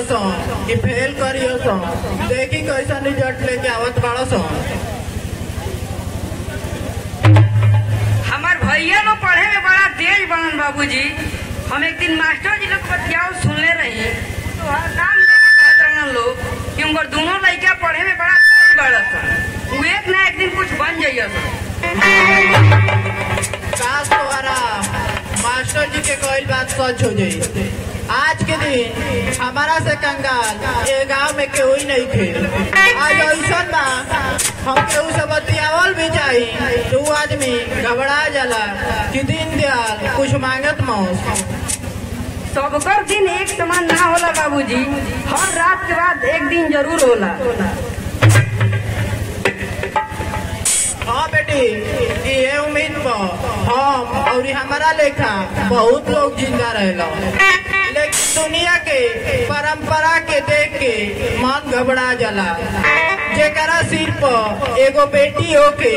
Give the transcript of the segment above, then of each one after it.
सो कि फेल करियो सो। देखी कैसा रिजल्ट लेके आवत बड़ा सो। हमार भैया लोग पढ़े में बड़ा तेज बनन बाबूजी। हम एक दिन मास्टर जी लोग बतियाओ सुनले रही तो हर नाम लेके कहत रहन लोग कि उनकर दोनों लड़का पढ़े में बड़ा तेज बड़ा सन। वो एक ना एक दिन कुछ बन जाइए सन। काश तुम्हारा मास्टर जी के कोई बात सच हो जाये। आज के दिन हमारा से कंगाल ये गांव में केहू ही नहीं थे। आज ऐसा बा हम केहू से बतियावल भी चाहिए तो वो आदमी घबरा जाला कि दिन दयाल कुछ मांगत मौस। सबकर दिन एक समान ना होला बाबूजी। हर रात के बाद एक दिन जरूर होला। हाँ बेटी ये उम्मीद पर हम और हमारा लेखा बहुत लोग जिंदा रहेला। लेकिन दुनिया के परंपरा के देख के मन घबरा जाला। जेकरा सिर पर एगो बेटी होके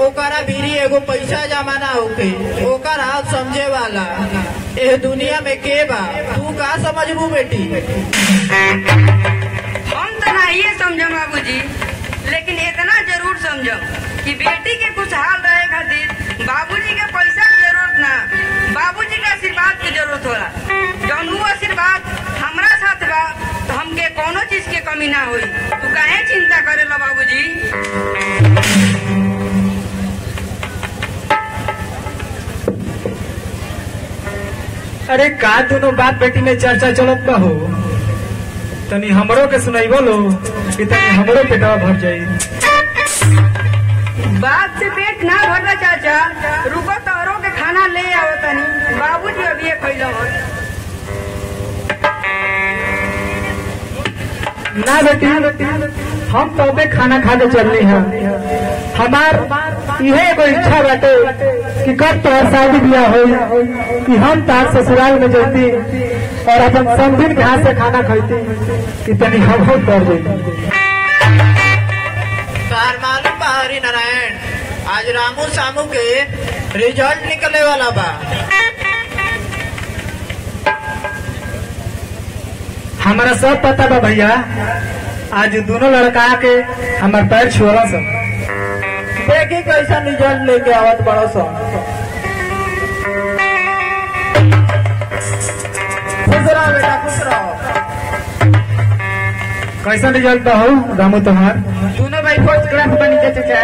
ओकरा भीरी एगो पैसा जमा ना होके ओकर हाथ समझे वाला ए दुनिया में के बा। तू का समझबू बेटी? हम तो नहीं समझम बाबूजी, लेकिन इतना जरूर समझम कि बेटी के कुछ हाल रहे खातिर बाबूजी के पैसा की जरूरत ना, बाबूजी के आशीर्वाद की जरूरत होला। जौन वो आशीर्वाद हमरा साथ बा तो हमके कोनो चीज के कमी ना हुई। तू काहे चिंता करेला बाबूजी? अरे का दोनों बाप बेटी में चर्चा चलत बा हो। तनी हमरो के सुनाई बोलो कि तनी हमरो पेटवा भर जाई। बात से पेट ना भरला चाचा। रुको तोरो के खाना ले आओ तनी। बाबूजी अभी खैलो ना बेटी हम तो अबे खाना खा के चलनी है। हमार यह एगो इच्छा बाटे कि कब तोहर शादी ब्याह हो कि हम तार ससुराल में जैती और अपन समझिन घास से खाना खाती कि तनी हम डर जाती। तार मालूम बा हरि नारायण आज रामू सामू के रिजल्ट निकले वाला बा। हमारा सब पता बा भैया। आज दोनों लड़का के हमार पैर छुअला सब। देखी कैसा रिजल्ट लेके आवत बड़ो सो। खुश रहो बेटा खुश रहो। कैसा रिजल्ट बा हो रामू तुम्हार? दोनों भाई फर्स्ट क्लास बनी चाचा।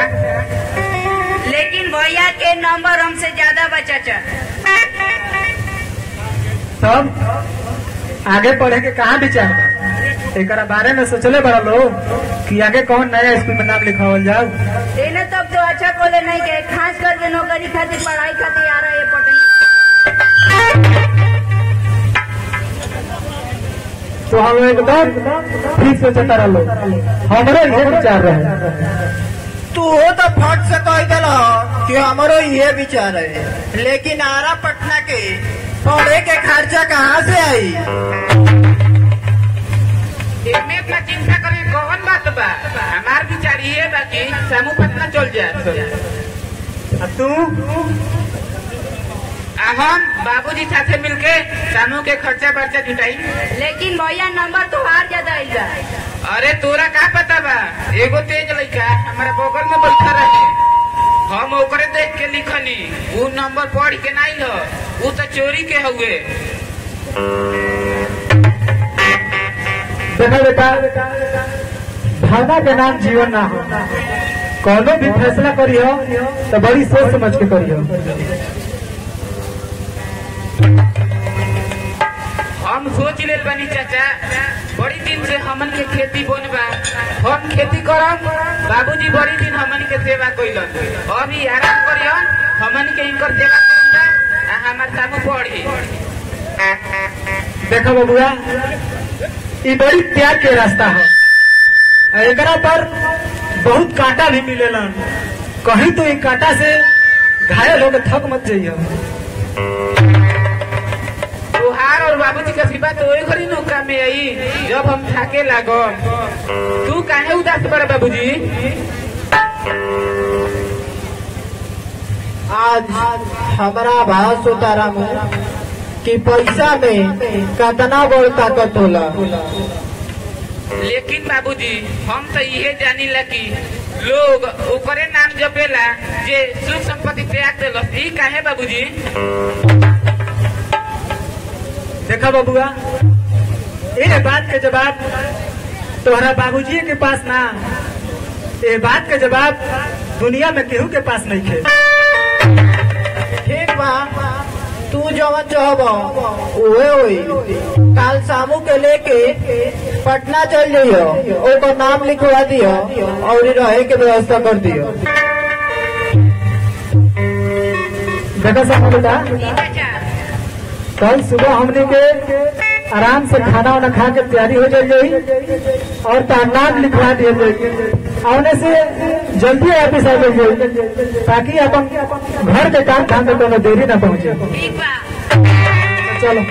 लेकिन भैया के नंबर हमसे ज्यादा बा चाचा। तब आगे पढ़े के कहाँ विचार बा? एकरा बारे में सोचले बड़ा लोग कि आगे कौन नया स्कूल में नाम लिखावल जाओ। इन्हें तब तो अच्छा कॉलेज नहीं के खास करके नौकरी खातिर पढ़ाई खातिर आ रहा है पटना। तो हम एकदम ठीक सोचता रहो। हमारे ये विचार रहे। तू हो तो फट से कह दिल कि हमारो ये विचार है। लेकिन आरा पटना के पढ़े के खर्चा कहाँ से आई? इसमें इतना चिंता करे कौन बात बा? हमार विचार ये बा कि सामू पटना चल जाए। तू हम बाबूजी साथे मिलके सामू के खर्चा बर्चा जुटाई। लेकिन भैया नंबर तो हार ज्यादा आई बा। अरे तोरा का पता बा? एगो तेज लड़का हमारे बगल में बैठा रहे। हम ओकरे देख के लिखनी। वो नंबर पढ़ के नहीं हो, वो तो चोरी के हुए। देखा बेटा भावना के नाम जीवन ना हो। कोनो भी फैसला करियो तो बड़ी सोच समझ के करियो। हम सोच ले बनी चाचा। बड़ी दिन से हमन के खेती बोन बा। हम खेती करम, बाबूजी बड़ी दिन हमन के सेवा कइलन। अभी आराम करियन, हमन के इनकर सेवा करम आ हमार सामू पढ़ी। देखो बबुआ ये बड़ी त्याग के रास्ता है। एकरा पर बहुत कांटा भी मिलेला। कहीं तो ये कांटा से घायल होकर थक मत जाइयो। तुहार और बाबूजी का सिवा तो वही घड़ी नौका में आई जब हम थाके लागो। तू काहे उदास बड़ा बाबूजी? आज हमारा भाव होता रामू कि पैसा में कितना बड़ ताकत होला। लेकिन बाबूजी हम तो ये जानी ला कि लोग ओकरे नाम जपेला जे सुख संपत्ति त्याग दिलस। ई काहे बाबूजी? देखा बबुआ, ये बात के जवाब तुम्हारा बाबूजी के पास ना, ये बात के जवाब दुनिया में केहू के पास नहीं थे। ठीक बा, तू जवन चाहब उहे होई। काल शामू के लेके पटना चल जाइयो, ओकर नाम लिखवा दियो और रहे के व्यवस्था कर दियो। देखा सामू बेटा, कल सुबह हमने के आराम से खाना वाना खा के तैयारी हो जाएगी और तार नाम लिखवा दिए जाएगी। आने से जल्दी ऑफिस आ जाइए ताकि अपन घर के काम धाम में कोनो देरी न पहुंचे। ठीक बा। चलो।